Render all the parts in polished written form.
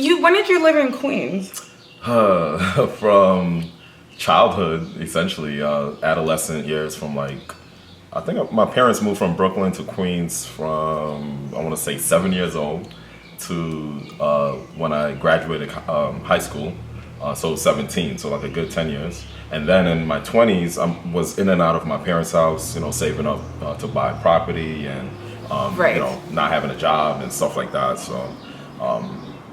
When did you live in Queens? From childhood, essentially, adolescent years, from like, I think my parents moved from Brooklyn to Queens from, I want to say 7 years old to when I graduated high school, so 17, so like a good 10 years. And then in my 20s, I was in and out of my parents' house, saving up to buy property and, not having a job and stuff like that. So,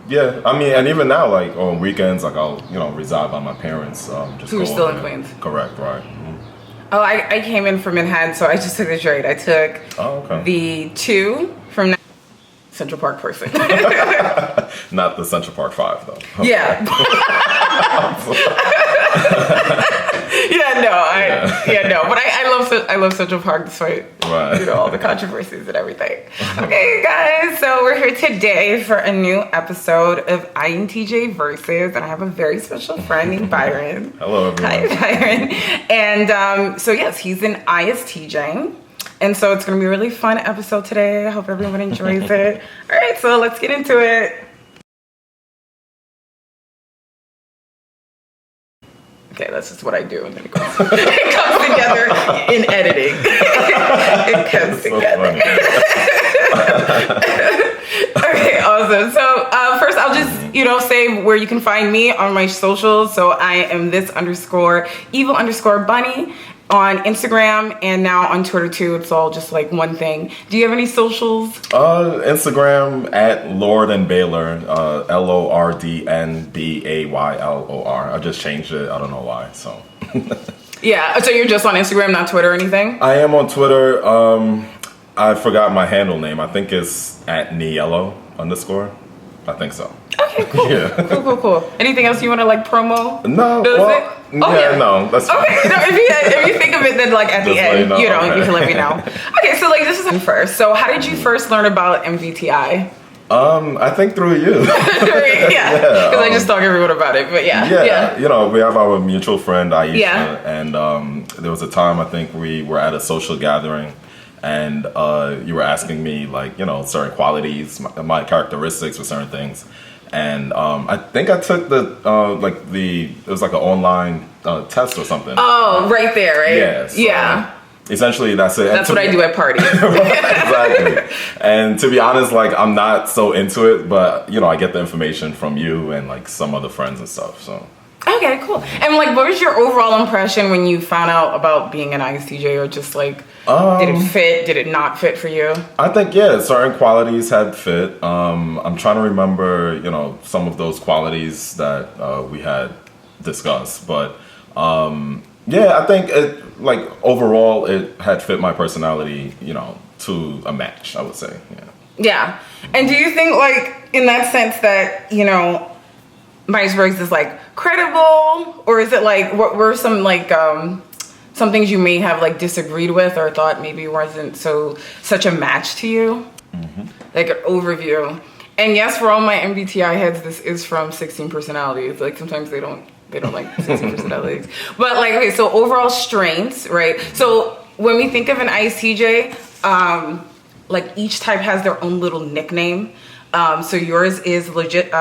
yeah, I mean, and even now, like on weekends, like I'll, reside by my parents. Just who are still in Queens? Correct, right. Mm-hmm. Oh, I came in from Manhattan, so I just took the trade. I took the 2 from Central Park person. Not the Central Park 5, though. Okay. Yeah. But I love Central Park despite all the controversies and everything. Okay, guys, so we're here today for a new episode of INTJ Versus, and I have a very special friend named Byron. Hello, everyone. Hi, Byron. And so yes, he's an ISTJ. And so it's going to be a really fun episode today. I hope everyone enjoys it. All right, so let's get into it. Okay, that's just what I do, and then it comes together in editing. It comes together. Okay, awesome. So first, I'll just say where you can find me on my socials. So I am this_evil_bunny on Instagram, and now on Twitter too. It's all just like one thing. Do you have any socials? Instagram at Lord and Baylor, LORDNBAYLOR. I just changed it. I don't know why. So. Yeah. So you're just on Instagram, not Twitter or anything? I am on Twitter. I forgot my handle name. I think it's at @Niello_. I think so. Okay, cool. Yeah. Cool. Anything else you want to like promo? No. No. That's okay. No, if you think of it, then like at the end, you can let me know. Okay, so like this is first. So how did you first learn about MBTI? I think through you. Yeah. Because I just talk everyone about it, but yeah. We have our mutual friend Aisha, and there was a time I think we were at a social gathering. And you were asking me like, certain qualities, my characteristics with certain things. And I think I took it was like an online test or something. Oh, right there, right? Yeah. So yeah. Essentially, that's it. That's what I do at parties. Exactly. And to be honest, like I'm not so into it, but I get the information from you and like some other friends and stuff. So. Okay, cool. And like, what was your overall impression when you found out about being an ISTJ, or just like, did it fit? Did it not fit for you? I think, certain qualities had fit. I'm trying to remember, some of those qualities that we had discussed. But I think it, like overall, it had fit my personality, to a match, I would say. Yeah. Yeah. And do you think like in that sense that, Myers-Briggs is like credible, or is it like what were some like some things you may have like disagreed with or thought maybe wasn't such a match to you? Mm-hmm. Like an overview. And yes, for all my MBTI heads, this is from 16 personalities. Like sometimes they don't like 16 personalities. But like, okay, so overall strengths, right? So when we think of an ISTJ, like each type has their own little nickname. So yours is legit.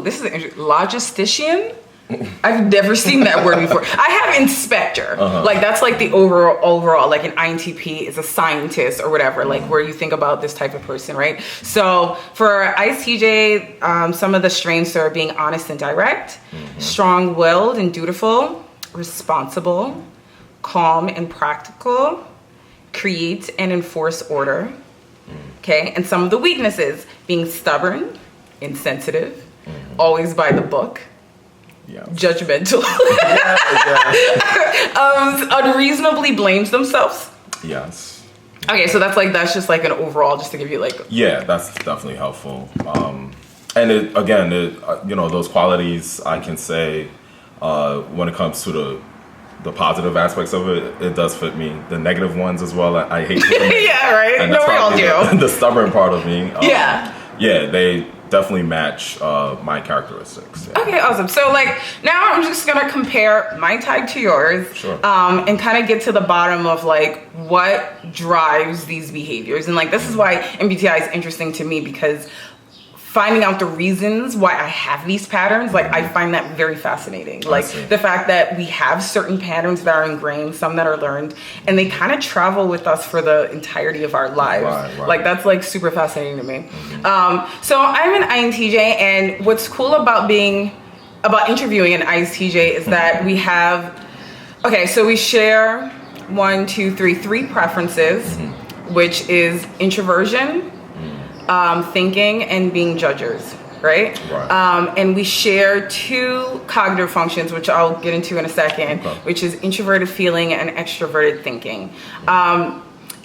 This is interesting. Logistician? I've never seen that word before. I have inspector. Like that's like the overall, like an INTP is a scientist or whatever, like where you think about this type of person, right? So for ISTJ, some of the strengths are being honest and direct, strong-willed and dutiful, responsible, calm and practical, create and enforce order. Okay, and some of the weaknesses, being stubborn, insensitive, always by the book, judgmental, unreasonably blames themselves. Yes. Okay, so that's just like an overall, just to give you like. Yeah, that's definitely helpful. And those qualities I can say when it comes to the positive aspects of it, it does fit me. The negative ones as well, I hate. Yeah, right. And no, we all do. The stubborn part of me. Yeah, they definitely match my characteristics. Yeah. Okay, awesome. So like now I'm just gonna compare my type to yours, and kind of get to the bottom of like what drives these behaviors. And like this is why MBTI is interesting to me, because finding out the reasons why I have these patterns, like I find that very fascinating. Like the fact that we have certain patterns that are ingrained, some that are learned, and they kind of travel with us for the entirety of our lives. Right. Like that's like super fascinating to me. So I'm an INTJ, and what's cool about interviewing an ISTJ is that we have, so we share 3 preferences, which is introversion, thinking, and being judgers, right? And we share 2 cognitive functions, which I'll get into in a second, which is introverted feeling and extroverted thinking.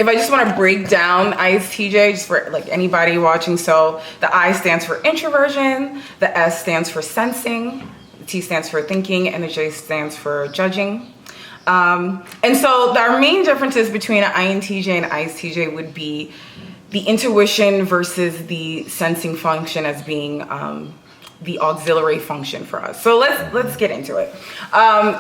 If I just want to break down ISTJ, just for like anybody watching, so the I stands for introversion, the S stands for sensing, the T stands for thinking, and the J stands for judging. And so our main differences between an INTJ and ISTJ would be the intuition versus the sensing function as being the auxiliary function for us. So let's get into it.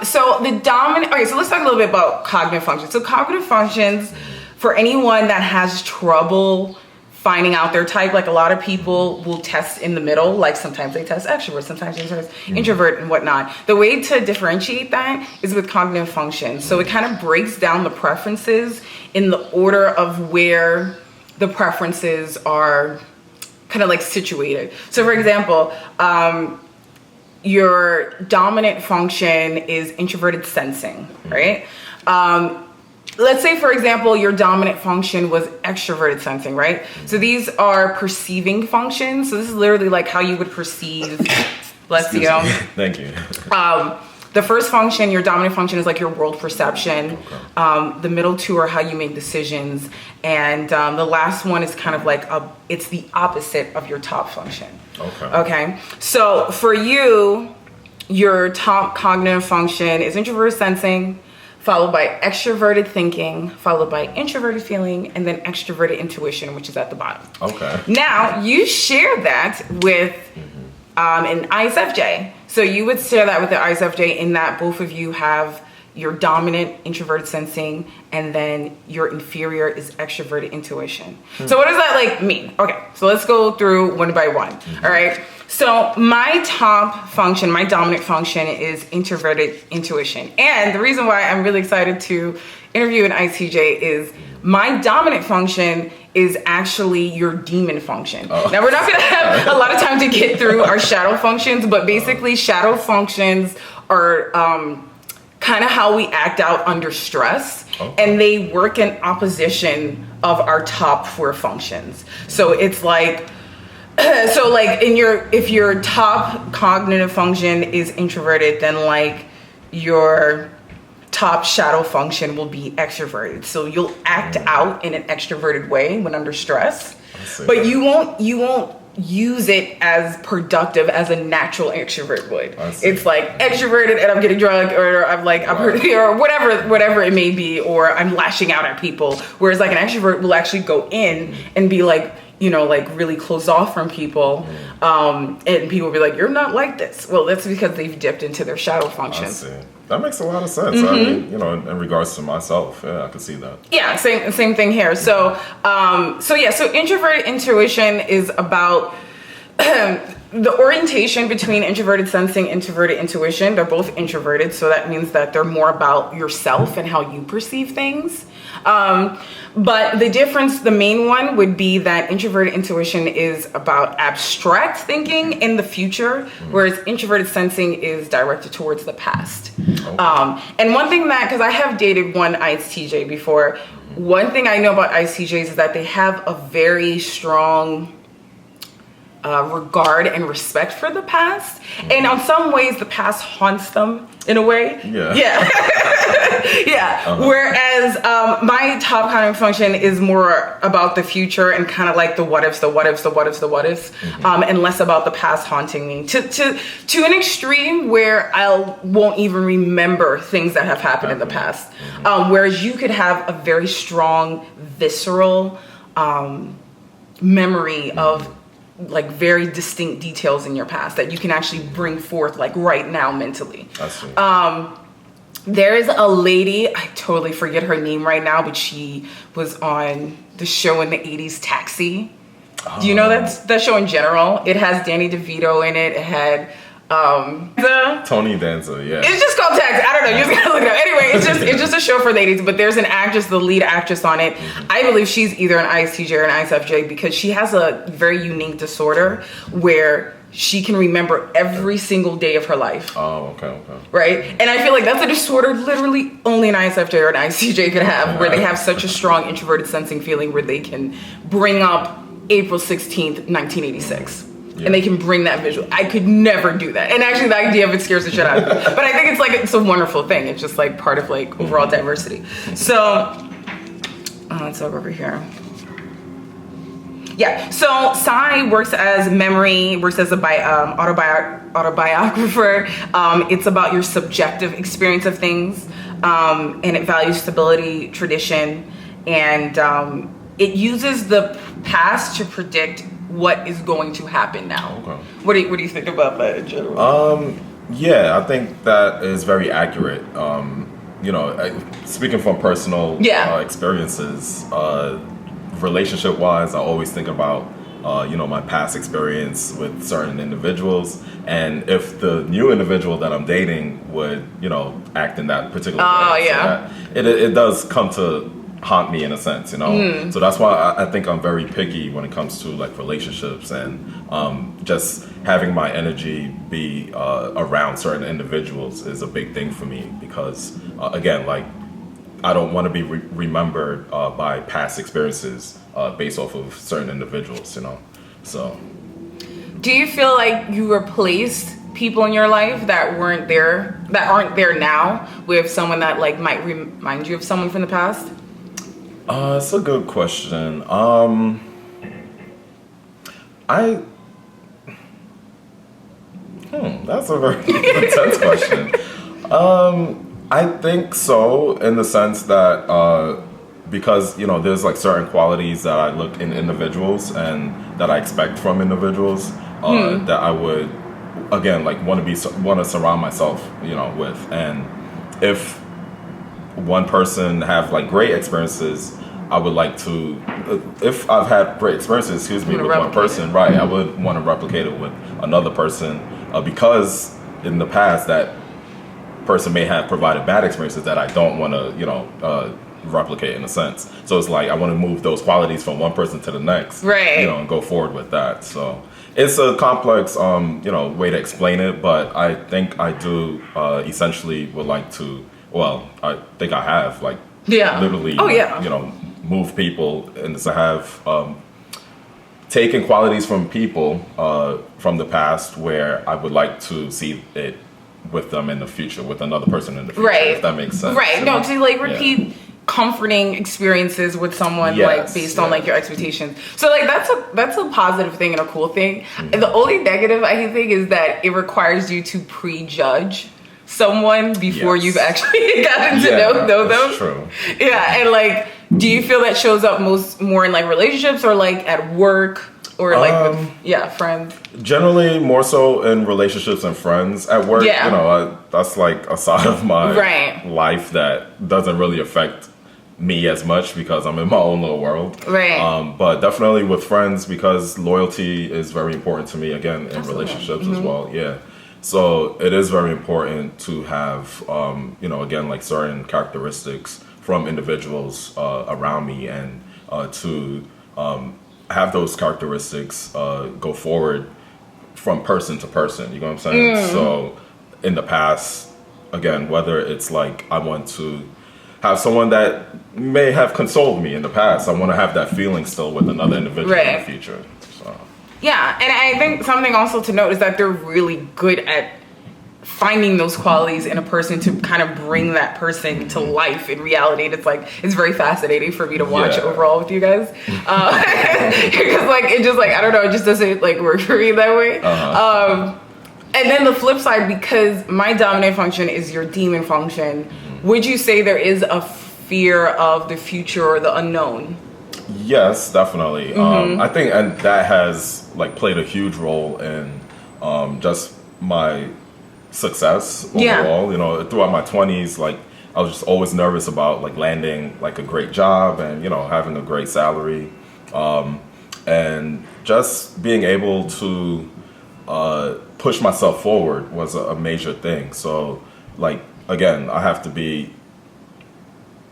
So the dominant, so let's talk a little bit about cognitive functions. So cognitive functions, for anyone that has trouble finding out their type, like a lot of people will test in the middle, like sometimes they test extrovert, sometimes they test introvert and whatnot. The way to differentiate that is with cognitive functions. So it kind of breaks down the preferences in the order of where the preferences are kind of like situated. So for example, your dominant function is introverted sensing, right? Let's say, for example, your dominant function was extroverted sensing, right? So these are perceiving functions. So this is literally like how you would perceive, bless you. Thank you. The first function, your dominant function, is like your world perception. The middle 2 are how you make decisions. And the last one is kind of like, it's the opposite of your top function. Okay. So for you, your top cognitive function is introverted sensing, followed by extroverted thinking, followed by introverted feeling, and then extroverted intuition, which is at the bottom. Now, you share that with an ISFJ. So you would share that with the ISFJ in that both of you have your dominant introverted sensing, and then your inferior is extroverted intuition. So what does that like mean? Okay, so let's go through one by one. All right. So my top function, my dominant function, is introverted intuition. And the reason why I'm really excited to interview an ISTJ is my dominant function is actually your demon function. Now we're not gonna have a lot of time to get through our shadow functions, but basically shadow functions are kind of how we act out under stress, and they work in opposition of our top 4 functions. So it's like, so like if your top cognitive function is introverted, then like your top shadow function will be extroverted. So you'll act out in an extroverted way when under stress, but you won't use it as productive as a natural extrovert would. It's like extroverted and I'm getting drunk, or I'm like, or whatever it may be, or I'm lashing out at people. Whereas like an extrovert will actually go in and be like, like really close off from people. And people will be like, you're not like this. Well, that's because they've dipped into their shadow functions. That makes a lot of sense. I mean, in regards to myself, I can see that. Yeah, same thing here. So introverted intuition is about the orientation between introverted sensing, introverted intuition. They're both introverted, so that means that they're more about yourself and how you perceive things. But the difference, the main one, would be that introverted intuition is about abstract thinking in the future, whereas introverted sensing is directed towards the past. And one thing because I have dated one ISTJ before, one thing I know about ISTJs is that they have a very strong regard and respect for the past, and on some ways the past haunts them in a way. Whereas my top cognitive function is more about the future and kind of like the what ifs, and less about the past haunting me to an extreme where I won't even remember things that have happened in the past. Whereas you could have a very strong visceral memory of like very distinct details in your past that you can actually bring forth like right now mentally. There is a lady, I totally forget her name right now, but she was on the show in the 80s, Taxi. Do you know that show in general? It has Danny DeVito in it. It had Tony Danza, yeah. It's just called Taxi. I don't know. You just gotta look it up. Anyway, it's just a show for ladies. But there's an actress, the lead actress on it. I believe she's either an ISTJ or an ISFJ because she has a very unique disorder where she can remember every single day of her life. Oh, okay. Right? And I feel like that's a disorder literally only an ISFJ or an ISTJ could have, where they have such a strong introverted sensing feeling where they can bring up April 16th, 1986. Yeah. And they can bring that visual. I could never do that. And actually the idea of it scares the shit out of me. But I think it's a wonderful thing. It's just like part of like overall diversity. So, let's look over here. Yeah, so Psy works as memory, works as a autobiographer. It's about your subjective experience of things, and it values stability, tradition, and it uses the past to predict what is going to happen now. Okay. What do you think about that in general? Yeah, I think that is very accurate. Speaking from personal experiences, relationship-wise, I always think about, my past experience with certain individuals, and if the new individual that I'm dating would, act in that particular way. So it does come to haunt me in a sense, So that's why I think I'm very picky when it comes to like relationships and just having my energy be around certain individuals is a big thing for me because, again, like, I don't want to be remembered by past experiences based off of certain individuals, So, do you feel like you replaced people in your life that aren't there now with someone that like might remind you of someone from the past? It's a good question. That's a very intense question. I think so, in the sense that because there's like certain qualities that I look in individuals and that I expect from individuals that I would again like want to surround myself with, and if one person have like great experiences, I would like to, if I've had great experiences, with one person, right, I would want to replicate it with another person because in the past that person may have provided bad experiences that I don't want to, replicate in a sense. So it's like I want to move those qualities from one person to the next, right? And go forward with that. So it's a complex, way to explain it, but I think I do essentially would like to. Well, I think I have literally, move people and to have taken qualities from people from the past where I would like to see it with them in the future, with another person in the future, right? If that makes sense, right? No, to repeat comforting experiences with someone based on your expectations. So that's a positive thing and a cool thing. Mm-hmm. And the only negative I think is that it requires you to prejudge someone before you've actually gotten to know them. That's true. Yeah, and do you feel that shows up more in relationships or at work or with friends? Generally, more so in relationships and friends. At work, that's a side of my life that doesn't really affect me as much because I'm in my own little world. Right. But definitely with friends because loyalty is very important to me. Again, in relationships as well. Yeah. So it is very important to have, again, certain characteristics from individuals around me and to have those characteristics go forward from person to person. You know what I'm saying? So in the past, again, whether it's I want to have someone that may have consoled me in the past, I want to have that feeling still with another individual in the future. So. Yeah, and I think something also to note is that they're really good at finding those qualities in a person to kind of bring that person to life in reality. And it's very fascinating for me to watch overall with you guys. Because it just I don't know, it just doesn't work for me that way. And then the flip side, because my dominant function is your demon function, would you say there is a fear of the future or the unknown? Yes, definitely. I think and that has played a huge role in just my success overall. Throughout my 20s, I was just always nervous about landing a great job and having a great salary. and just being able to push myself forward was a major thing. So, like, again, I have to be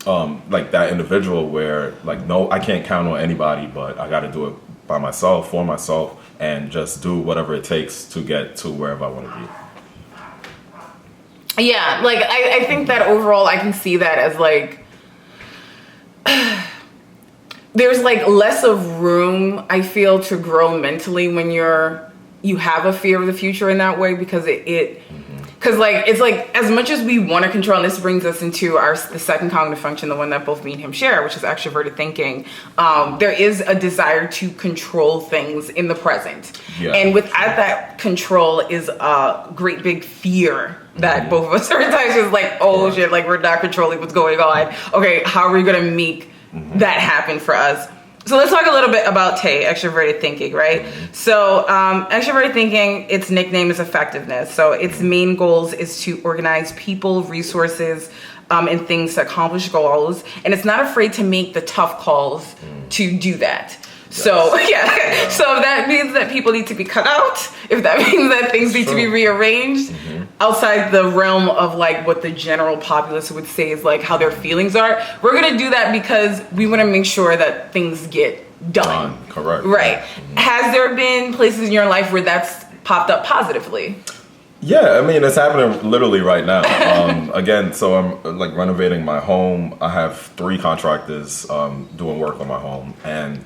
like that individual where, like, no, I can't count on anybody, but I got to do it by myself, for myself, and just do whatever it takes to get to wherever I want to be. Yeah, like, I think that overall I can see that as, like, there's, like, less of room, I feel, to grow mentally when you have a fear of the future in that way, because because like it's like, as much as we want to control, and this brings us into the second cognitive function, the one that both me and him share, which is extroverted thinking. There is a desire to control things in the present, and without that control is a great big fear that both of us are sometimes just like, oh shit, like we're not controlling what's going on. Okay, how are we gonna make that happen for us? So let's talk a little bit about extroverted thinking, right? So extroverted thinking, its nickname is effectiveness. So its main goals is to organize people, resources, and things to accomplish goals. And it's not afraid to make the tough calls to do that. So, so that means that people need to be cut out, if that means that things need to be rearranged outside the realm of like what the general populace would say is like how their feelings are, we're going to do that because we want to make sure that things get done. Correct. Right. Has there been places in your life where that's popped up positively? Yeah, I mean, it's happening literally right now. Again, so I'm like renovating my home. I have 3 contractors doing work on my home, and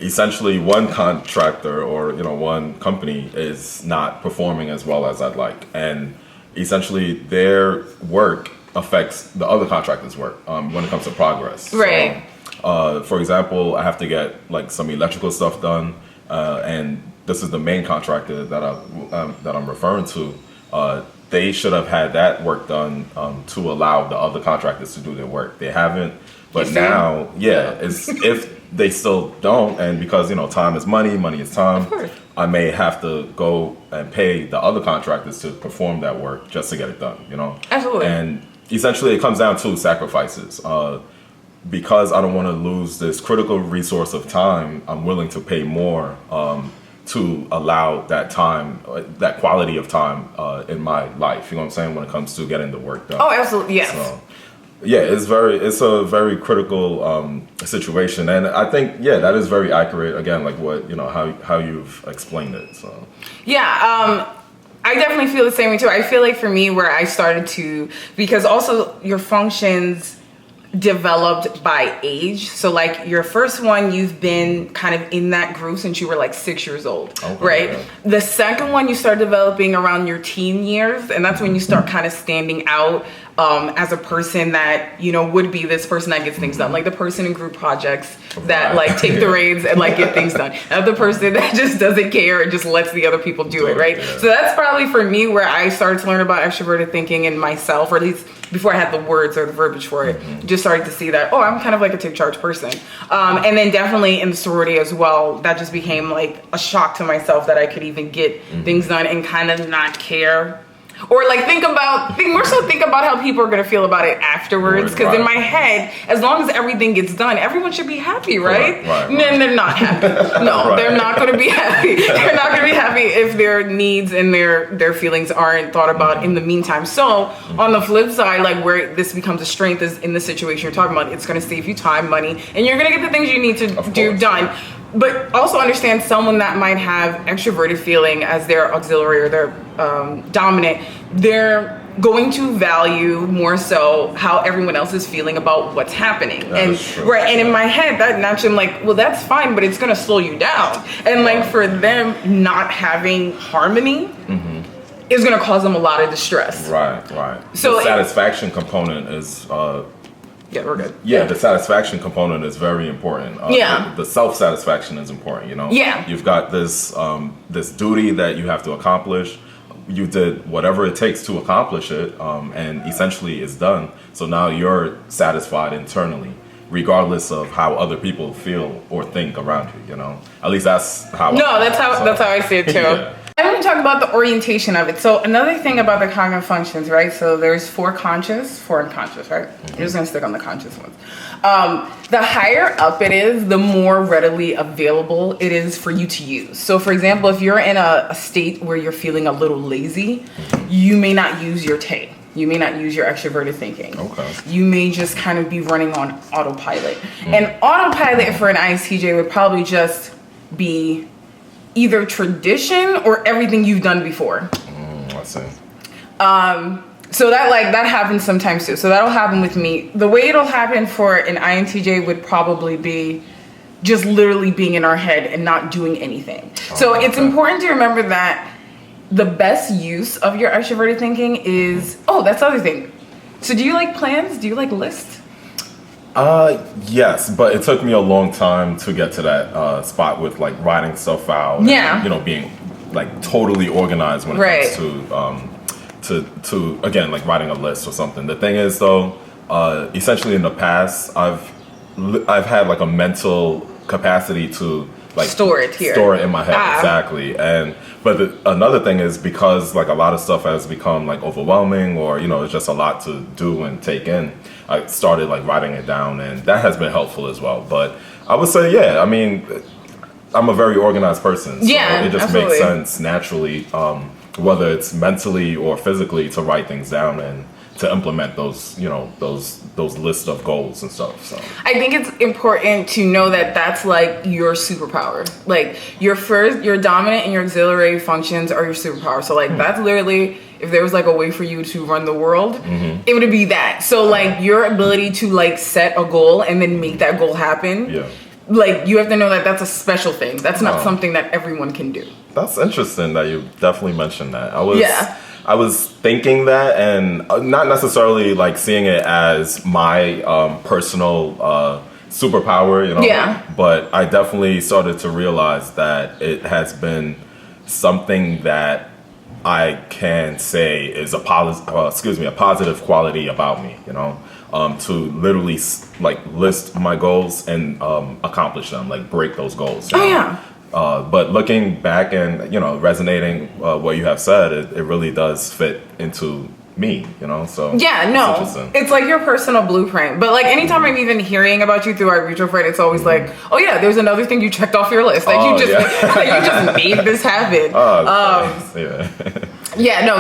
essentially one contractor or one company is not performing as well as I'd like, and essentially their work affects the other contractors' work when it comes to progress. Right. So, for example, I have to get like some electrical stuff done, and this is the main contractor that I'm referring to. They should have had that work done to allow the other contractors to do their work. They haven't, but now, it's if they still don't, and because time is money, money is time. Of course. I may have to go and pay the other contractors to perform that work just to get it done. Absolutely. And essentially, it comes down to sacrifices. Because I don't want to lose this critical resource of time, I'm willing to pay more to allow that time, that quality of time in my life. You know what I'm saying? When it comes to getting the work done. Oh, absolutely, yes. So, yeah, it's a very critical situation, and I think that is very accurate. Again, like what how you've explained it. So I definitely feel the same way too. I feel like for me, where I started to, because also your functions developed by age. So like your first one, you've been kind of in that group since you were like 6 years old, right? Yeah. The second one you start developing around your teen years, and that's when you start kind of standing out as a person that would be this person that gets things done, like the person in group projects that like take the reins and like get things done, not the person that just doesn't care and just lets the other people do it, right? Yeah. So that's probably for me where I started to learn about extroverted thinking in myself, or at least before I had the words or the verbiage for it, just started to see that, I'm kind of like a take charge person. And then definitely in the sorority as well, that just became like a shock to myself that I could even get things done and kind of not care. Or like think about how people are going to feel about it afterwards. Because in my head, as long as everything gets done, everyone should be happy, right? Right. Then they're not happy. No, they're not going to be happy. They're not going to be happy if their needs and their feelings aren't thought about in the meantime. So on the flip side, like where this becomes a strength is in the situation you're talking about. It's going to save you time, money, and you're going to get the things you need to do done. But also understand someone that might have extroverted feeling as their auxiliary or their dominant, they're going to value more so how everyone else is feeling about what's happening. And in my head, that naturally I'm like, well, that's fine, but it's going to slow you down. And like for them not having harmony is going to cause them a lot of distress. Right. So the satisfaction component is yeah, we're good. Yeah, the satisfaction component is very important. The self-satisfaction is important, Yeah. You've got this this duty that you have to accomplish. You did whatever it takes to accomplish it, and essentially it's done. So now you're satisfied internally, regardless of how other people feel or think around you, At least that's how that's how I see it too. I'm going to talk about the orientation of it. So another thing about the cognitive functions, right? So there's 4 conscious, 4 unconscious, right? I'm just going to stick on the conscious ones. The higher up it is, the more readily available it is for you to use. So for example, if you're in a state where you're feeling a little lazy, you may not use your TE. You may not use your extroverted thinking. Okay. You may just kind of be running on autopilot. And autopilot for an ISTJ would probably just be either tradition or everything you've done before. I see. So that happens sometimes too. So that'll happen with me. The way it'll happen for an INTJ would probably be just literally being in our head and not doing anything. So it's important to remember that the best use of your extroverted thinking is, that's the other thing. So do you like plans? Do you like lists? Yes, but it took me a long time to get to that spot with like writing stuff out. Yeah. And, being like totally organized when it comes to again like writing a list or something. The thing is though, essentially in the past, I've had like a mental capacity to like store it in my head. Exactly. But another thing is because like a lot of stuff has become like overwhelming or it's just a lot to do and take in, I started like writing it down, and that has been helpful as well. But I would say I'm a very organized person, so it just absolutely makes sense naturally, whether it's mentally or physically, to write things down and to implement those those lists of goals and stuff. So I think it's important to know that that's like your superpower. Like your dominant and your auxiliary functions are your superpower. So like that's literally, if there was like a way for you to run the world, it would be that. So like your ability to like set a goal and then make that goal happen. Yeah. Like you have to know that that's a special thing. That's not something that everyone can do. That's interesting that you definitely mentioned that. I was thinking that, and not necessarily like seeing it as my personal superpower, but I definitely started to realize that it has been something that I can say is a positive quality about me, to literally like list my goals and accomplish them, like break those goals. But looking back and resonating what you have said, it really does fit into me, so it's like your personal blueprint. But like anytime I'm even hearing about you through our mutual friend, it's always like, there's another thing you checked off your list, like you just made this happen.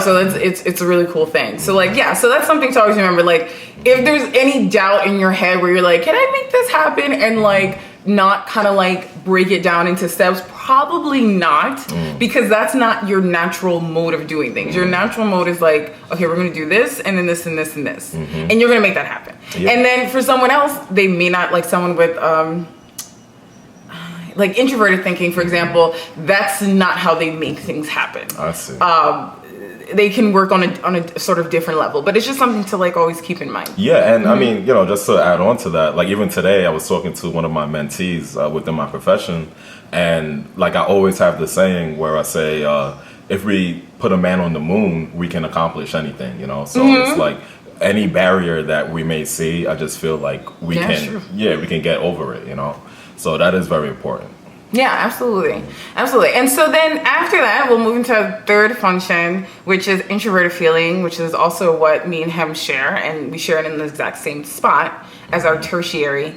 So it's a really cool thing. So so that's something to always remember. Like if there's any doubt in your head where you're like, can I make this happen, and like not kind of like break it down into steps, probably not, because that's not your natural mode of doing things. Your natural mode is like, okay, we're gonna do this and then this and this and this, and you're gonna make that happen. And then for someone else, they may not, like someone with like introverted thinking, for example, that's not how they make things happen. I see. They can work on a sort of different level, but it's just something to like always keep in mind. Yeah, and I mean, just to add on to that, like even today I was talking to one of my mentees within my profession, and like I always have the saying where I say, if we put a man on the moon, we can accomplish anything, So it's like any barrier that we may see, I just feel like we can get over it, So that is very important. Yeah, absolutely. And so then after that, we'll move into a third function, which is introverted feeling, which is also what me and him share, and we share it in the exact same spot as our tertiary.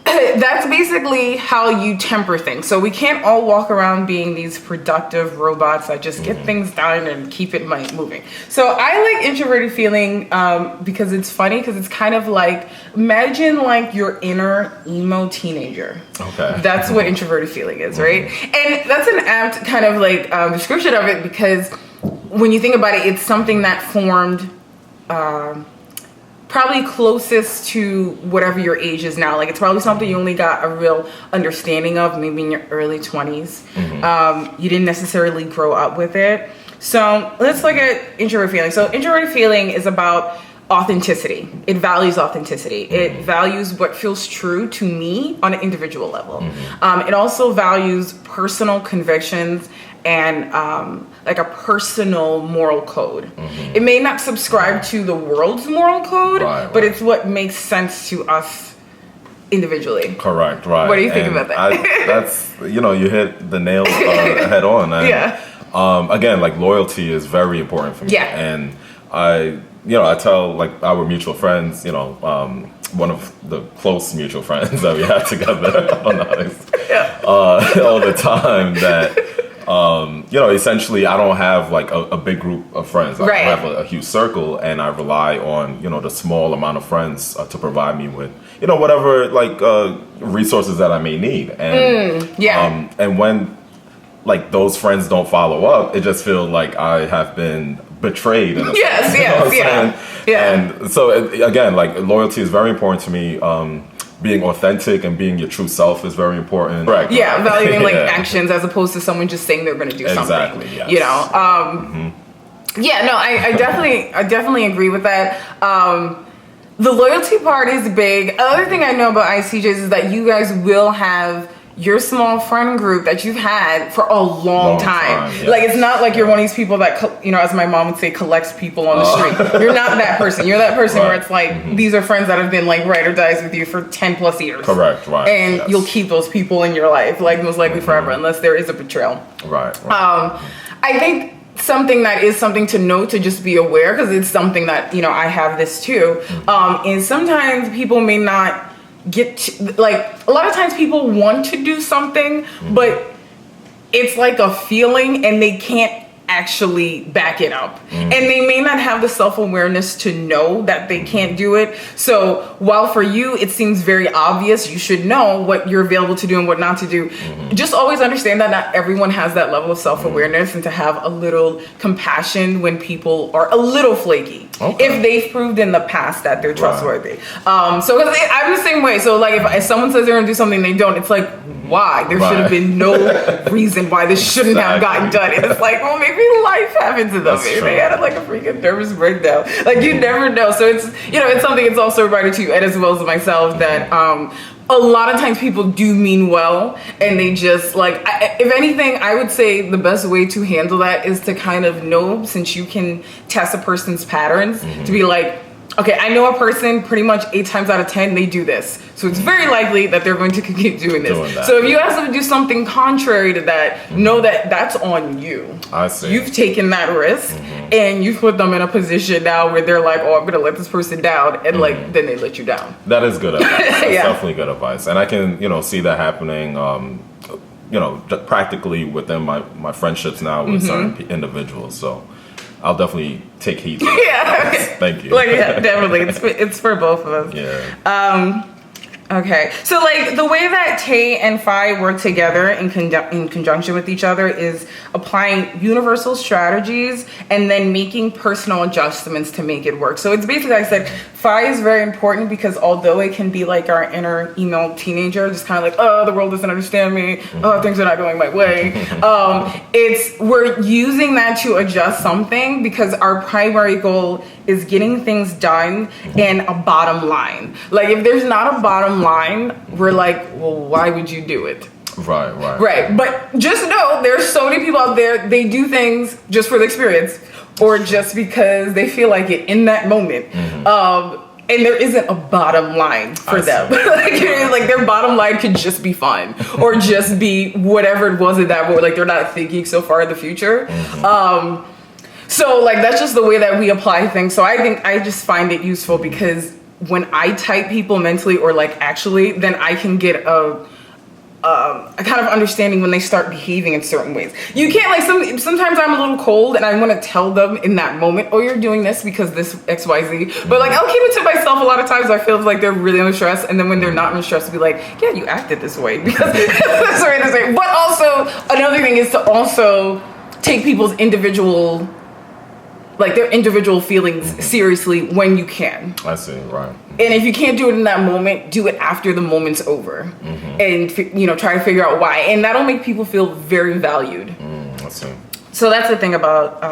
That's basically how you temper things. So we can't all walk around being these productive robots that just get things done and keep it moving. So I like introverted feeling because it's funny, because it's kind of like, imagine like your inner emo teenager. Okay. That's what introverted feeling is, right? And that's an apt kind of like description of it, because when you think about it, it's something that formed probably closest to whatever your age is now. Like it's probably something you only got a real understanding of maybe in your early 20s. You didn't necessarily grow up with it. So let's look at introverted feeling. So introverted feeling is about authenticity. It values authenticity. It values what feels true to me on an individual level. It also values personal convictions and like a personal moral code. It may not subscribe to the world's moral code, but it's what makes sense to us individually. Correct, right. What do you think about that? That's, you hit the nail head on. And, again, like loyalty is very important for me. Yeah. And I tell like our mutual friends, one of the close mutual friends that we have together all the time that, essentially I don't have like a big group of friends. I have a huge circle, and I rely on, the small amount of friends to provide me with, whatever like resources that I may need. And and when like those friends don't follow up, it just feels like I have been betrayed. In a sense, And so again, like loyalty is very important to me. Being authentic and being your true self is very important. Right. Yeah, valuing like actions as opposed to someone just saying they're going to do something. Exactly. Yes. Yeah. No, I definitely agree with that. The loyalty part is big. Another thing I know about ISTJs is that you guys will have your small friend group that you've had for a long time. Yes. Like, it's not like you're one of these people that, as my mom would say, collects people on the street. You're not that person. You're that person where it's like, these are friends that have been like ride or dies with you for 10 plus years. Correct, right. And you'll keep those people in your life, like most likely forever, unless there is a betrayal. Right. I think something that is something to note, to just be aware, because it's something that, I have this too, and sometimes people may not get to, like, a lot of times people want to do something, but it's like a feeling and they can't actually back it up, and they may not have the self-awareness to know that they can't do it. So while for you it seems very obvious, you should know what you're available to do and what not to do, just always understand that not everyone has that level of self-awareness, and to have a little compassion when people are a little flaky, if they've proved in the past that they're trustworthy. So I'm the same way. So like if someone says they're gonna do something they don't, it's like, why? There should have been no reason why this shouldn't have gotten done. And it's like, well, maybe life happened to them. Maybe they had like a freaking nervous breakdown. Like, you never know. So it's, it's something, it's also a reminder to you, and as well as myself, that a lot of times people do mean well, and they just like, if anything, I would say the best way to handle that is to kind of know, since you can test a person's patterns, to be like, okay, I know a person pretty much 8 times out of 10, they do this. So it's very likely that they're going to keep doing this. So if you ask them to do something contrary to that, know that that's on you. I see. You've taken that risk, and you've put them in a position now where they're like, oh, I'm going to let this person down. And like, then they let you down. That is good advice. That's definitely good advice. And I can, see that happening, practically within my friendships now with certain individuals. So I'll definitely take heed to that. Thank you. Like, yeah, definitely. It's for both of us. Yeah. Okay. So, like, the way that Tay and Phi work together in conjunction with each other is applying universal strategies and then making personal adjustments to make it work. So it's basically, like I said, Phi is very important because although it can be like our inner emo teenager, just kind of like, oh, the world doesn't understand me. Oh, things are not going my way. We're using that to adjust something, because our primary goal is getting things done and a bottom line. Like, if there's not a bottom line, we're like, well, why would you do it? Right. But just know there's so many people out there, they do things just for the experience or just because they feel like it in that moment. And there isn't a bottom line for them. like their bottom line could just be fun or just be whatever it was at that moment. Like, they're not thinking so far in the future. So like, that's just the way that we apply things. So I just find it useful, because when I type people mentally or like actually, then I can get a kind of understanding when they start behaving in certain ways. You can't, like, sometimes I'm a little cold and I want to tell them in that moment, oh, you're doing this because this XYZ. But like, I'll keep it to myself a lot of times. I feel like they're really under stress, and then when they're not under stress, to be like, yeah, you acted this way because this way. But also, another thing is to also take people's individual, like, their individual feelings seriously when you can. I see, right. And if you can't do it in that moment, do it after the moment's over. And, try to figure out why. And that'll make people feel very valued. I see. So that's the thing about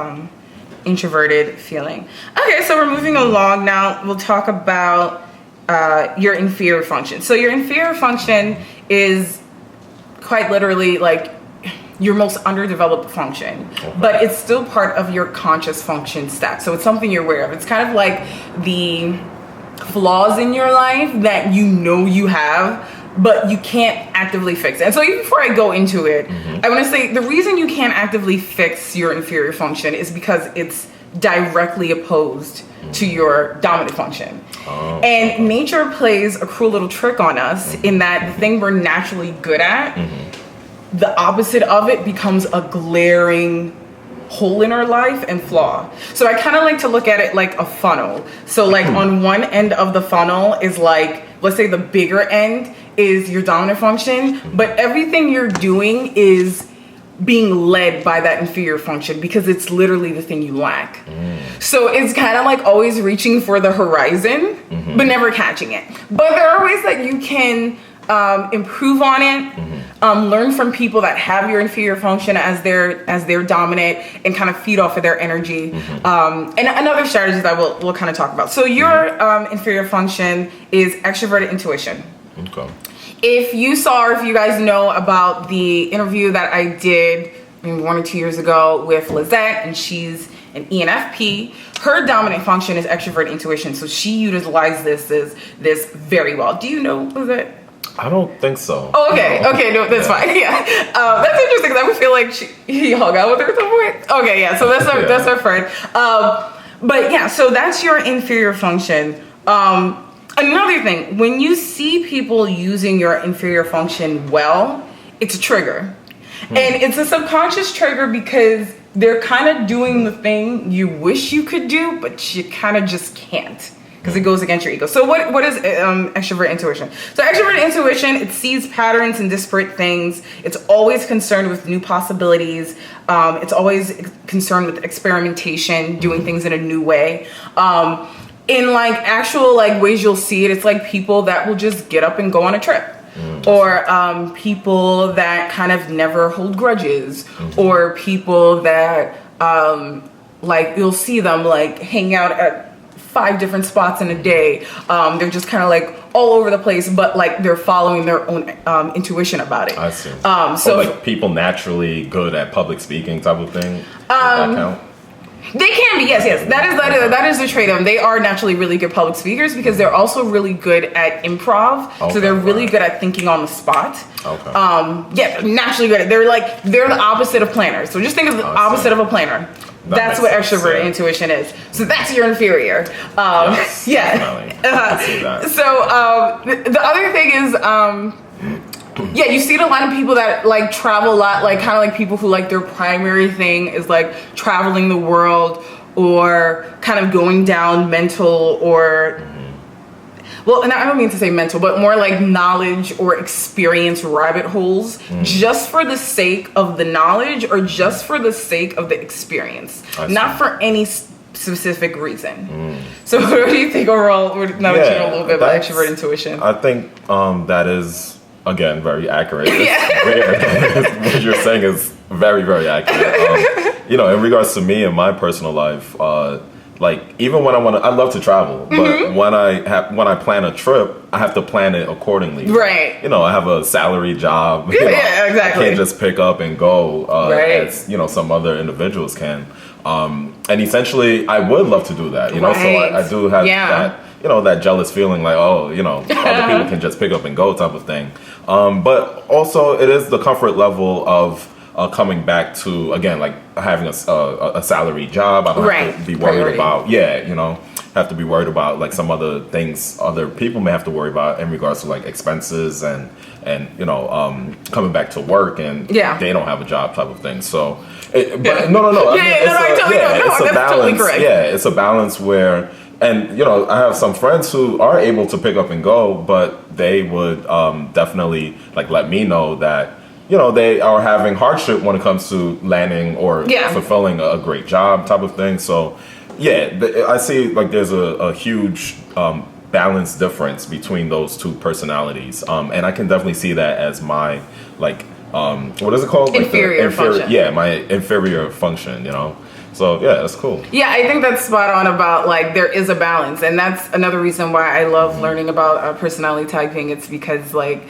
introverted feeling. Okay, so we're moving along now. We'll talk about your inferior function. So your inferior function is quite literally like your most underdeveloped function, but it's still part of your conscious function stack. So it's something you're aware of. It's kind of like the flaws in your life that you know you have, but you can't actively fix it. And so even before I go into it, I want to say the reason you can't actively fix your inferior function is because it's directly opposed to your dominant function. And nature plays a cruel little trick on us in that the thing we're naturally good at, the opposite of it becomes a glaring hole in our life and flaw. So I kind of like to look at it like a funnel. So like on one end of the funnel is like, let's say the bigger end is your dominant function, but everything you're doing is being led by that inferior function because it's literally the thing you lack. So it's kind of like always reaching for the horizon, but never catching it. But there are ways that you can improve on it, learn from people that have your inferior function as their dominant and kind of feed off of their energy. And another strategy that we'll kind of talk about. So your inferior function is extroverted intuition. Okay. If you saw, or if you guys know about the interview that I did maybe 1 or 2 years ago with Lizette, and she's an ENFP, her dominant function is extroverted intuition. So she utilizes this very well. Do you know Lizette? I don't think so. Oh, okay. No. Okay, no, that's fine. Yeah, that's interesting because I would feel like he hung out with her at some point. Okay, yeah. So that's our friend. But yeah, so that's your inferior function. Another thing, when you see people using your inferior function well, it's a trigger, and it's a subconscious trigger because they're kind of doing the thing you wish you could do, but you kind of just can't. Because it goes against your ego. So what is extrovert intuition? So extrovert intuition, it sees patterns and disparate things. It's always concerned with new possibilities. It's always concerned with experimentation, doing things in a new way. In like actual like ways you'll see it, it's like people that will just get up and go on a trip. Or people that kind of never hold grudges. Or people that like you'll see them like hang out at 5 different spots in a day. They're just kind of like all over the place, but like they're following their own intuition about it. I see. So like people naturally good at public speaking type of thing. Does that count? They can be, yes. That is the trait of them. They are naturally really good public speakers because they're also really good at improv. So they're really good at thinking on the spot. Yeah, naturally good. They're the opposite of planners. So just think of the opposite of a planner. That's what extroverted intuition is. So that's your inferior. Yes, yeah. I see that. So the other thing is, yeah, you see a lot of people that like travel a lot, like kind of like people who like their primary thing is like traveling the world or kind of going down mental or, well, and I don't mean to say mental, but more like knowledge or experience rabbit holes just for the sake of the knowledge or just for the sake of the experience, not for any specific reason. So what do you think overall, now that you know a little bit about extrovert intuition? I think that is, again, very accurate. What you're saying is very, very accurate. You know, in regards to me and my personal life, like even when I love to travel, but when I plan a trip, I have to plan it accordingly. Right. You know, I have a salary job. Yeah, exactly. I can't just pick up and go as some other individuals can. And essentially, I would love to do that. You know, so I do have that. You know, that jealous feeling like, other people can just pick up and go type of thing. But also, it is the comfort level of coming back to, again, like having a salary job. I don't have to be worried about, have to be worried about like some other things other people may have to worry about in regards to like expenses and coming back to work and they don't have a job type of thing. So, no. It's a balance. Totally correct. Yeah, it's a balance where. And, I have some friends who are able to pick up and go, but they would definitely like let me know that, they are having hardship when it comes to landing or fulfilling a great job type of thing. So, I see like there's a huge balance difference between those two personalities. And I can definitely see that as my, like, what is it called? Inferior function. Yeah, my inferior function, So, that's cool. Yeah, I think that's spot on about, like, there is a balance. And that's another reason why I love learning about personality typing. It's because, like,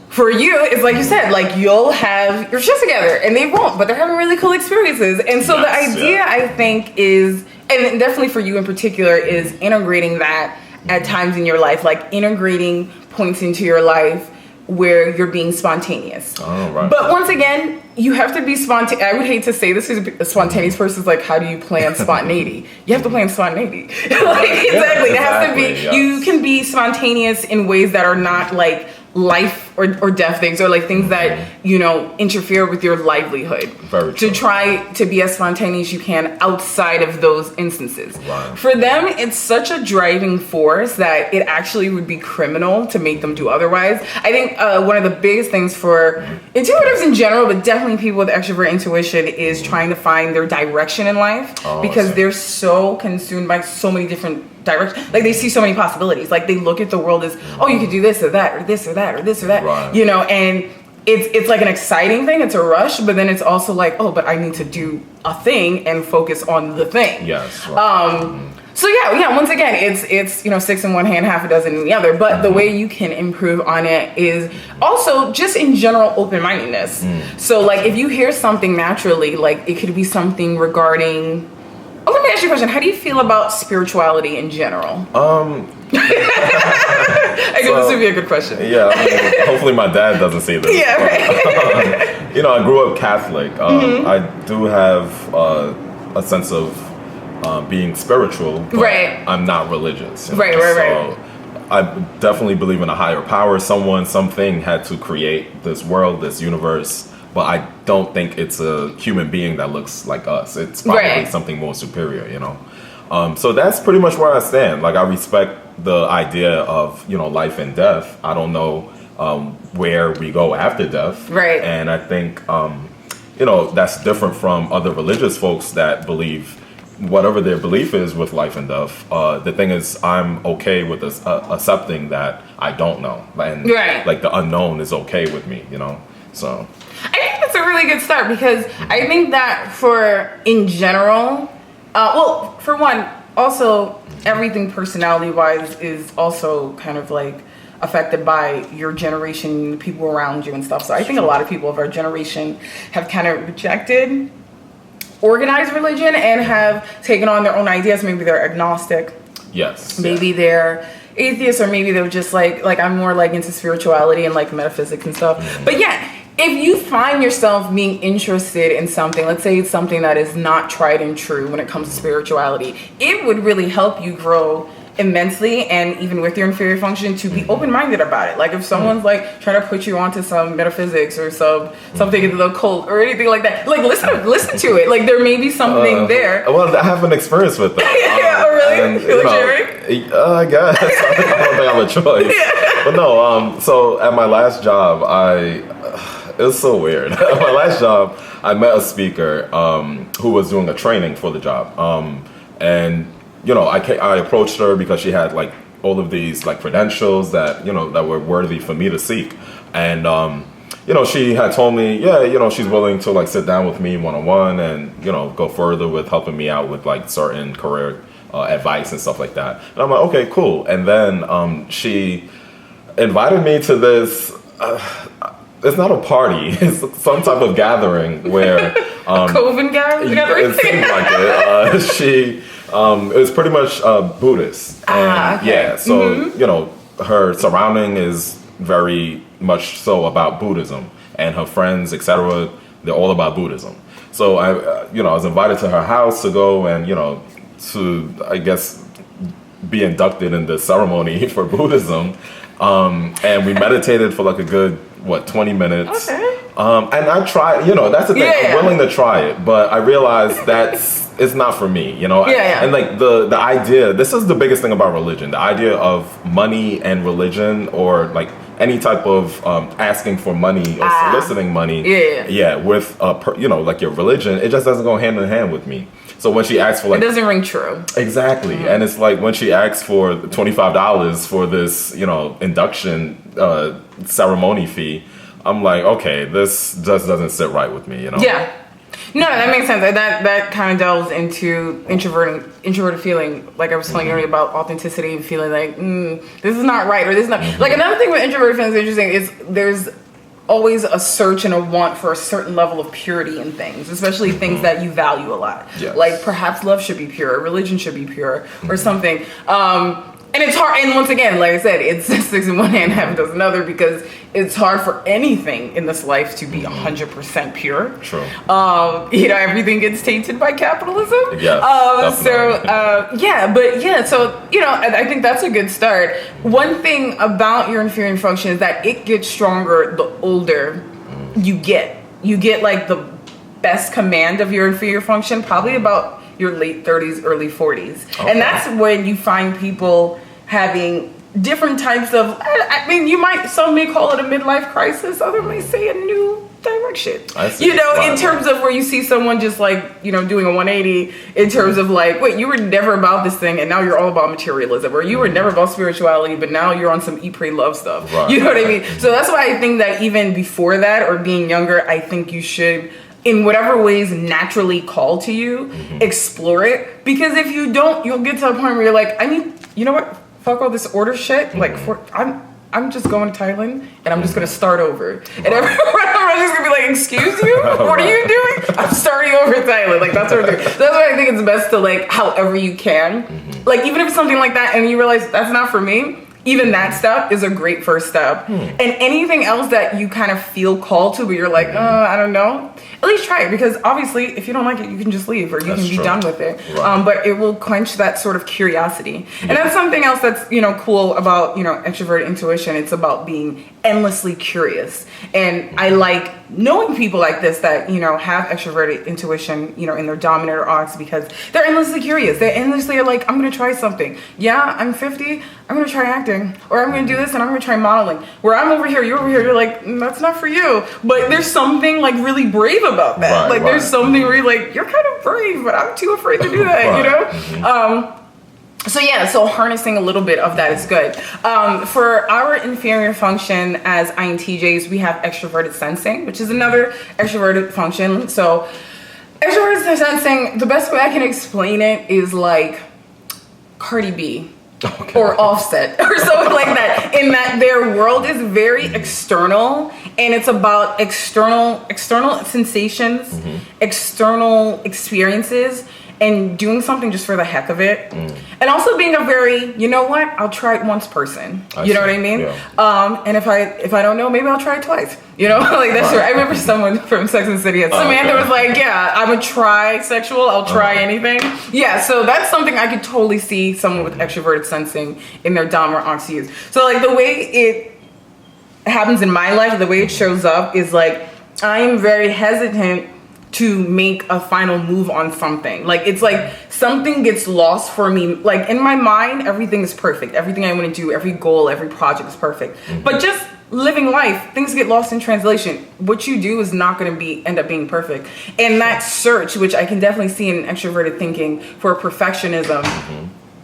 for you, it's like you said, like, you'll have your shit together. And they won't, but they're having really cool experiences. And so the idea, I think, is, and definitely for you in particular, is integrating that at times in your life, like integrating points into your life where you're being spontaneous. Oh, right. But once again, you have to be spontaneous. I would hate to say this is a spontaneous person is like, how do you plan spontaneity? You have to plan spontaneity. Exactly. It has to be, yes. You can be spontaneous in ways that are not like life or death things, or like things that, you know, interfere with your livelihood. Very true. To try to be as spontaneous you can outside of those instances. Right. For them, it's such a driving force that it actually would be criminal to make them do otherwise. I think one of the biggest things for intuitives in general, but definitely people with extrovert intuition, is trying to find their direction in life, because they're so consumed by so many different directions. Like, they see so many possibilities. Like, they look at the world as, oh, you could do this or that or this or that or this or that, right. you know, and it's like an exciting thing. It's a rush, but then it's also like, oh, but I need to do a thing and focus on the thing. Yes. Right. So yeah. Once again, it's you know, 6 in one hand, half a dozen in the other. But the way you can improve on it is also just in general open-mindedness. So like, if you hear something naturally, like it could be something regarding. Oh, let me ask you a question. How do you feel about spirituality in general? I guess this would be a good question. Yeah, I mean, hopefully my dad doesn't say this. Yeah, right. You know, I grew up Catholic. I do have a sense of being spiritual, but Right. I'm not religious. You know? Right. So I definitely believe in a higher power. Something had to create this world, this universe. But I don't think it's a human being that looks like us. It's probably something more superior, you know. So that's pretty much where I stand. Like, I respect the idea of, you know, life and death. I don't know where we go after death. Right. And I think, you know, that's different from other religious folks that believe whatever their belief is with life and death. The thing is, I'm okay with this, accepting that I don't know. And like, the unknown is okay with me, you know. So I think that's a really good start, because I think that in general, well, for one, also everything personality-wise is also kind of like affected by your generation, the people around you and stuff. So I think a lot of people of our generation have kind of rejected organized religion and have taken on their own ideas. Maybe they're agnostic. Yes. Maybe they're atheists, or maybe they're just like I'm more like into spirituality and like metaphysics and stuff. But yeah, if you find yourself being interested in something, let's say it's something that is not tried and true when it comes to spirituality, it would really help you grow immensely, and even with your inferior function, to be open-minded about it. Like, if someone's like trying to put you onto some metaphysics or something in the occult or anything like that, like listen to it. Like, there may be something there. Well, I have an experience with that. Oh, really? And, Feel like sharing? I guess. I don't think I have a choice. But no, so at my last job, it was so weird. At my last job, I met a speaker who was doing a training for the job. And you know, I approached her because she had like all of these like credentials that, you know, that were worthy for me to seek. And, you know, she had told me, yeah, you know, she's willing to like sit down with me one-on-one and, you know, go further with helping me out with like certain career advice and stuff like that. And I'm like, okay, cool. And then she invited me to this, it's not a party, it's some type of gathering where... a coven gathering? It seemed like it. It was pretty much Buddhist. And, okay. Yeah, so, you know, her surrounding is very much so about Buddhism. And her friends, etc., they're all about Buddhism. So, I was invited to her house to go and, you know, to, I guess, be inducted in the ceremony for Buddhism. And we meditated for like a good, 20 minutes. Okay. And I tried, you know, that's the thing. Yeah. I'm willing to try it, but I realized it's not for me, you know? Yeah. And like the idea, this is the biggest thing about religion, the idea of money and religion, or like any type of asking for money or soliciting money. Yeah. With, you know, like your religion, it just doesn't go hand in hand with me. So when she asked for like... It doesn't ring true. Exactly. And it's like when she asked for $25 for this, you know, induction ceremony fee, I'm like, okay, this just doesn't sit right with me, you know? Yeah. No, that makes sense. That kind of delves into introverted feeling. Like I was telling you earlier about authenticity and feeling like, this is not right, or this is not... Like, another thing with introverted feeling is interesting is there's always a search and a want for a certain level of purity in things, especially things that you value a lot. Yes. Like perhaps love should be pure, religion should be pure, or something. And it's hard, and once again, like I said, it's 6 in one hand, half a dozen other, because it's hard for anything in this life to be 100% pure. True. Everything gets tainted by capitalism. Yes, so I think that's a good start. One thing about your inferior function is that it gets stronger the older you get. You get like the best command of your inferior function probably about your late 30s, early 40s. Okay. And that's when you find people having different types of, some may call it a midlife crisis, others may say a new direction. In terms of where you see someone just like, doing a 180 in terms of like, wait, you were never about this thing and now you're all about materialism, or you were never about spirituality, but now you're on some eat, pray, love stuff. Right. You know what I mean? So that's why I think that even before that, or being younger, I think you should, in whatever ways naturally call to you, explore it. Because if you don't, you'll get to a point where you're like, you know what? Fuck all this order shit. I'm just going to Thailand and I'm just going to start over. And everyone's just going to be like, excuse you? What are you doing? I'm starting over in Thailand. Like, that's what we're doing. That's why I think it's best to, like, however you can. Like, even if it's something like that and you realize that's not for me, even that step is a great first step. And anything else that you kind of feel called to, but you're like, I don't know, at least try it, because obviously if you don't like it, you can just leave, or you can be done with it. Right. But it will quench that sort of curiosity. And that's something else that's, cool about, extroverted intuition. It's about being endlessly curious. And I like knowing people like this that, have extroverted intuition, in their dominant or ox, because they're endlessly curious. They endlessly are like, I'm going to try something. Yeah, I'm 50. I'm going to try acting, or I'm going to do this and I'm going to try modeling. Where I'm over here, you're over here, you're like, that's not for you. But there's something like really brave about that. There's something where you're like, you're kind of brave, but I'm too afraid to do that, So harnessing a little bit of that is good. For our inferior function as INTJs, we have extroverted sensing, which is another extroverted function. So extroverted sensing, the best way I can explain it is like Cardi B. Okay. Or Offset or something like that, in that their world is very external, and it's about external sensations, external experiences, and doing something just for the heck of it. And also being a very, I'll try it once person. You know what I mean? Yeah. And if I don't know, maybe I'll try it twice. That's right. I remember someone from Sex and the City, Samantha was like, yeah, I'm a trisexual. I'll try anything. Yeah, so that's something I could totally see someone with extroverted sensing in their dom or ox use. So like the way it happens in my life, the way it shows up is like, I am very hesitant to make a final move on something. Like, it's like something gets lost for me. Like, in my mind, everything is perfect. Everything I want to do, every goal, every project is perfect. But just living life, things get lost in translation. What you do is not going to end up being perfect. And that search, which I can definitely see in extroverted thinking for perfectionism,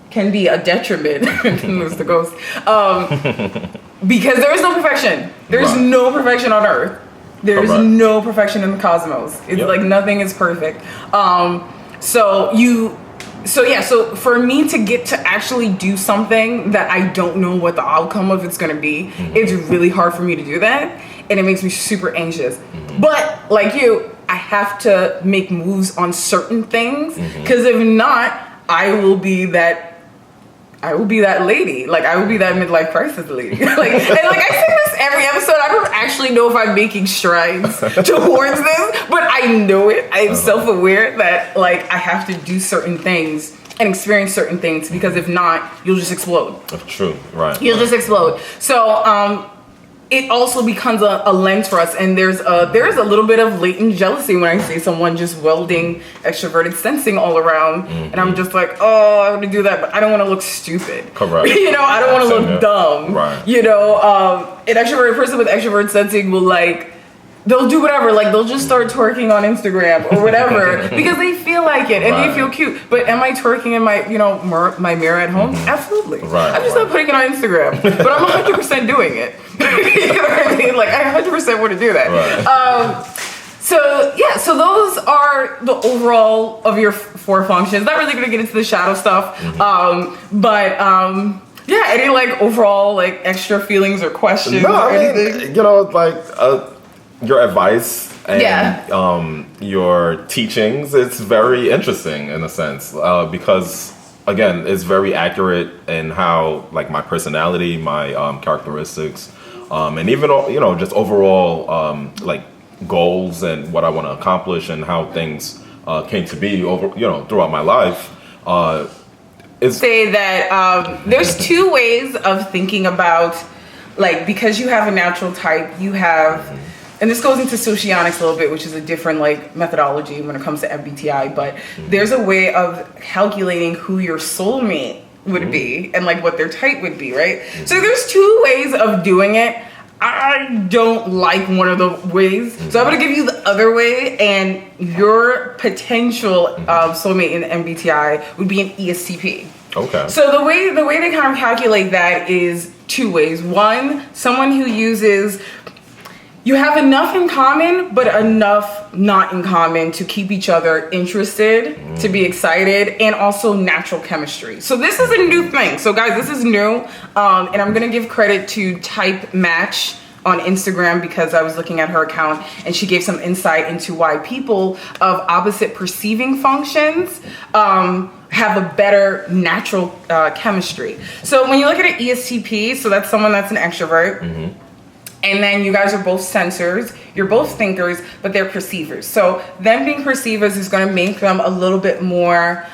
can be a detriment. There's the ghost. Because there is no perfection. There's no perfection on Earth. There's no perfection in the cosmos. It's like nothing is perfect. So for me to get to actually do something that I don't know what the outcome of it's going to be, it's really hard for me to do that. And it makes me super anxious. But like you, I have to make moves on certain things, because if not, I will be that lady. Like, I will be that midlife crisis lady. And I say this every episode. I don't actually know if I'm making strides towards this, but I know it. I'm self-aware that like I have to do certain things and experience certain things, because if not, you'll just explode. True, right. You'll just explode. So it also becomes a lens for us, and there's a little bit of latent jealousy when I see someone just welding extroverted sensing all around, and I'm just like, I want to do that, but I don't want to look stupid. Correct. I don't want to look dumb. Right. An extroverted person with extroverted sensing will they'll do whatever, like they'll just start twerking on Instagram or whatever because they feel like it and they feel cute. But am I twerking in my, my mirror at home? Absolutely. Right. I'm just not putting it on Instagram, but I'm 100% doing it. You know what I mean? Like, I 100% want to do that. Right. So those are the overall of your 4 functions. Not really going to get into the shadow stuff, any overall extra feelings or questions or anything? Your advice and your teachings, it's very interesting in a sense, because again, it's very accurate in how like my personality, my characteristics, and even just overall like goals and what I want to accomplish and how things came to be over throughout my life. Say that there's two ways of thinking about, like, because you have a natural type, you have, and this goes into socionics a little bit, which is a different like methodology when it comes to MBTI, but there's a way of calculating who your soulmate would be and like what their type would be, right? So there's two ways of doing it. I don't like one of the ways, so I'm gonna give you the other way, and your potential soulmate in the MBTI would be an ESTP. Okay. So the way they kind of calculate that is two ways. One, someone who uses, you have enough in common, but enough not in common to keep each other interested, to be excited, and also natural chemistry. So this is a new thing. So guys, this is new, and I'm gonna give credit to Type Match on Instagram because I was looking at her account and she gave some insight into why people of opposite perceiving functions have a better natural chemistry. So when you look at an ESTP, so that's someone that's an extrovert, and then you guys are both sensors, you're both thinkers, but they're perceivers. So them being perceivers is gonna make them a little bit more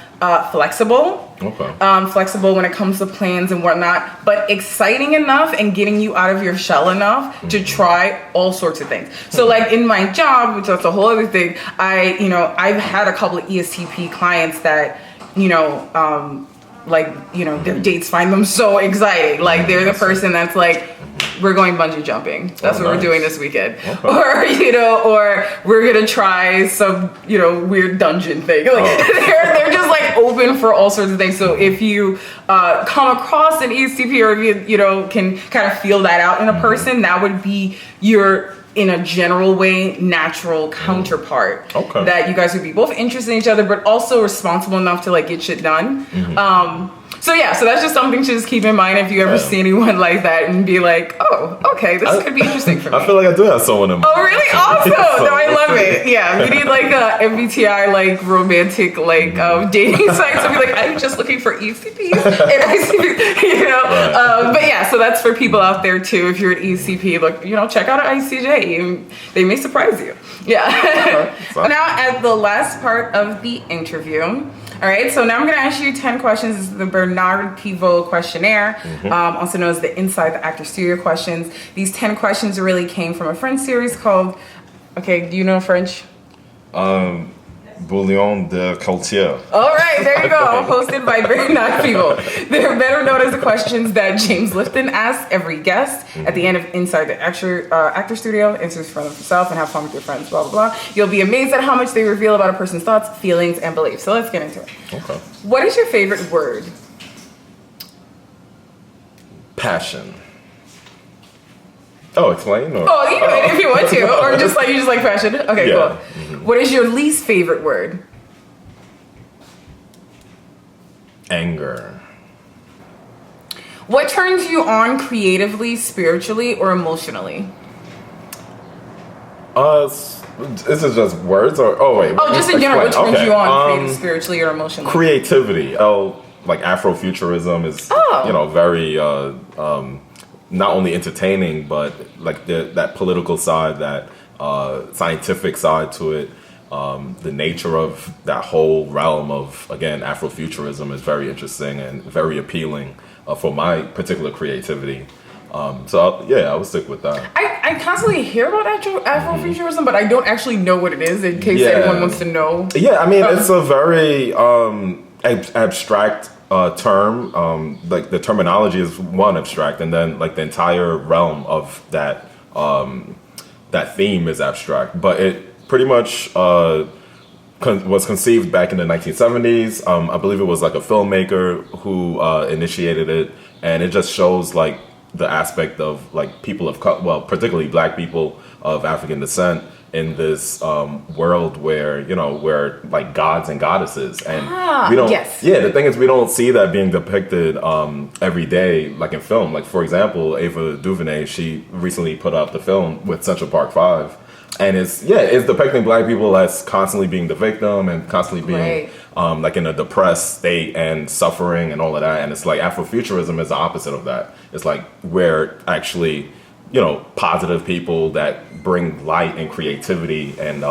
flexible. Okay. Flexible when it comes to plans and whatnot, but exciting enough and getting you out of your shell enough to try all sorts of things. So like in my job, which that's a whole other thing, I've had a couple of ESTP clients that, their dates find them so exciting. Like they're the person that's like, we're going bungee jumping. That's what we're doing this weekend. Okay. Or we're gonna try some, weird dungeon thing. Like they're just like open for all sorts of things. So if you come across an ESTP, or if you can kind of feel that out in a person, that would be your, in a general way, natural counterpart. Okay. That you guys would be both interested in each other, but also responsible enough to like get shit done. So that's just something to just keep in mind if you ever see anyone like that and be like, oh, okay, this could be interesting for me. I feel like I do have someone in mind. Oh, really? Awesome. No, I love it. Yeah, we need like a MBTI like romantic like dating site. So be like, I'm just looking for ECPs and ICPs, But yeah, so that's for people out there too. If you're an ECP, look, check out an ISTJ. They may surprise you. Yeah. Okay. Now at the last part of the interview. All right, so now I'm going to ask you 10 questions. This is the Bernard Pivot questionnaire, also known as the Inside the Actor Studio questions. These 10 questions really came from a French series called, do you know French? Bouillon de Culture. All right, there you go. Hosted by Bernard Pivot. They're better known as the questions that James Lifton asks every guest at the end of Inside the Actor Studio. Answers for himself and have fun with your friends, blah, blah, blah. You'll be amazed at how much they reveal about a person's thoughts, feelings, and beliefs. So let's get into it. Okay. What is your favorite word? Passion. Oh, explain? Or? If you want to. Or just like, you just like passion. Okay, yeah. Cool. What is your least favorite word? Anger. What turns you on creatively, spiritually, or emotionally? Is it just words or? Oh, wait. Just in general, what turns you on creatively, spiritually, or emotionally? Creativity. Like Afrofuturism is, very... not only entertaining, but like that political side, that scientific side to it, the nature of that whole realm of, again, Afrofuturism is very interesting and very appealing for my particular creativity. I would stick with that. I constantly hear about Afrofuturism, but I don't actually know what it is in case anyone wants to know. Yeah, I mean, it's a very abstract term. Like the terminology is one abstract, and then like the entire realm of that that theme is abstract. But it pretty much was conceived back in the 1970s. I believe it was like a filmmaker who initiated it, and it just shows like the aspect of like people of particularly Black people of African descent in this world where we're like gods and goddesses, and we don't. Yes. Yeah, the thing is, we don't see that being depicted every day, like in film. Like for example, Ava DuVernay, she recently put out the film with Central Park 5, and it's depicting Black people as constantly being the victim and constantly being like in a depressed state and suffering and all of that. And it's like Afrofuturism is the opposite of that. It's like we're actually, positive people that bring light and creativity, and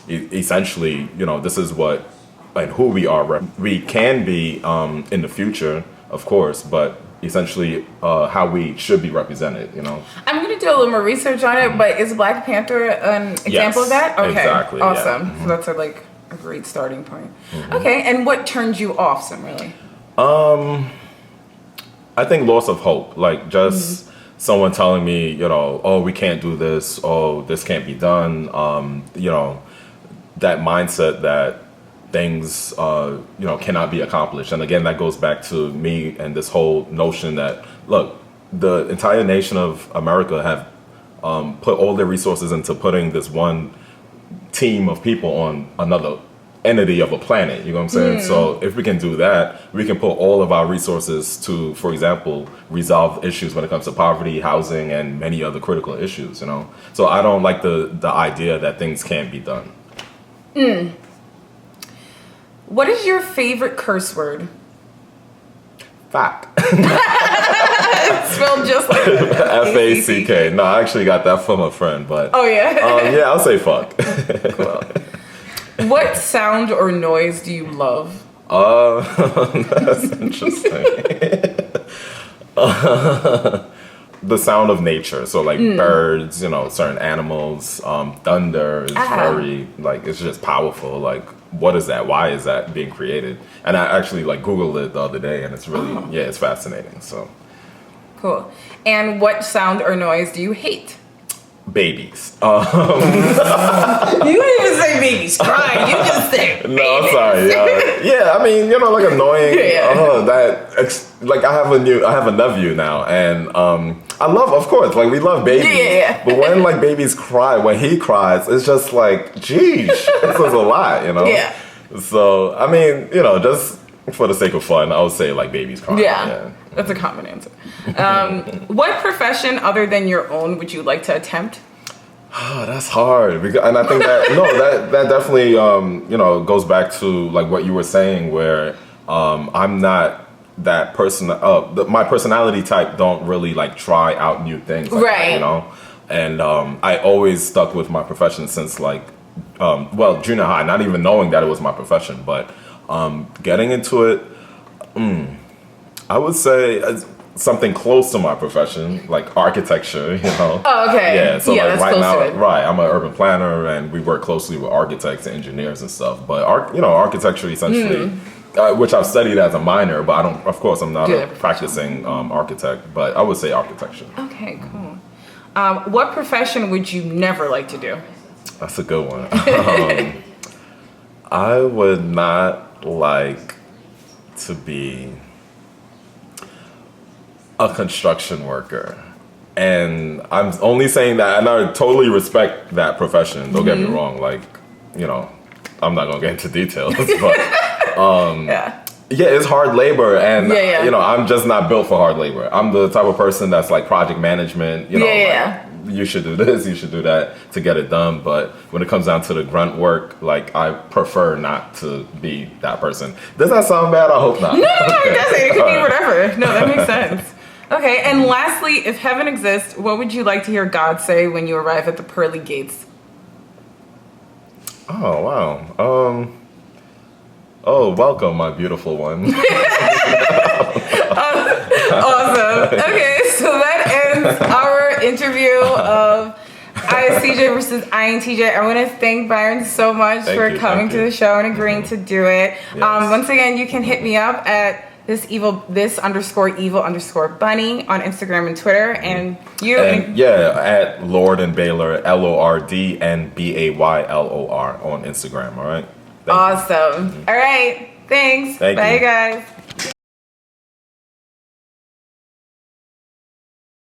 essentially, this is what and who we are. We can be in the future, of course, but essentially how we should be represented, I'm going to do a little more research on it, but is Black Panther an example of that? Okay, exactly. Awesome. Yeah. So that's a great starting point. Okay, and what turns you off, Simmerly? I think loss of hope, like just someone telling me, oh, we can't do this, oh, this can't be done, that mindset that things, cannot be accomplished. And again, that goes back to me and this whole notion that, look, the entire nation of America have put all their resources into putting this one team of people on another entity of a planet, you know what I'm saying? So if we can do that, we can put all of our resources to, for example, resolve issues when it comes to poverty, housing, and many other critical issues, So I don't like the idea that things can't be done. What is your favorite curse word? Fact. Spelled just like F-A-C-K. No, I actually got that from a friend, but... Oh, yeah? Yeah, I'll say fuck. Cool. What sound or noise do you love? That's interesting. The sound of nature. So, like, birds, certain animals, thunder is very, it's just powerful. Like, what is that? Why is that being created? And I actually, Googled it the other day, and it's really, it's fascinating, so. Cool. And what sound or noise do you hate? Babies. You didn't even say babies crying. You just said babies. No, I'm sorry. Yeah, I mean, annoying. I have a nephew now, and I love, of course, we love babies. Yeah. But when babies cry, when he cries, it's just geez, this is a lot, Yeah. So I mean, just for the sake of fun, I would say babies crying. Yeah. That's a common answer. What profession other than your own would you like to attempt? Oh, that's hard, and I think that that definitely goes back to what you were saying, where I'm not that person. My personality type don't really try out new things, right? And I always stuck with my profession since junior high, not even knowing that it was my profession, but getting into it. I would say something close to my profession, like architecture, Oh, okay. Yeah, so that's right close now, to it. right, I'm an urban planner, and we work closely with architects and engineers and stuff. But architecture essentially, which I've studied as a minor, but I'm not a practicing architect. But I would say architecture. Okay, cool. What profession would you never like to do? That's a good one. I would not like to be a construction worker. And I'm only saying that, and I totally respect that profession. Don't get me wrong. I'm not going to get into details, but yeah, it's hard labor, and I'm just not built for hard labor. I'm the type of person that's project management, you should do this, you should do that to get it done. But when it comes down to the grunt work, I prefer not to be that person. Does that sound bad? I hope not. No, it doesn't. It could be whatever. No, that makes sense. Okay, and lastly, if heaven exists, what would you like to hear God say when you arrive at the pearly gates? Oh, wow. Welcome, my beautiful one. Awesome. Okay, so that ends our interview of ISTJ versus INTJ. I want to thank Byron so much for coming to the show and agreeing to do it. Yes. Once again, you can hit me up at this_evil_bunny on Instagram and Twitter, and at Lord and Baylor, LORDNBAYLOR on Instagram. All right. Awesome. All right. Thanks. Bye, guys.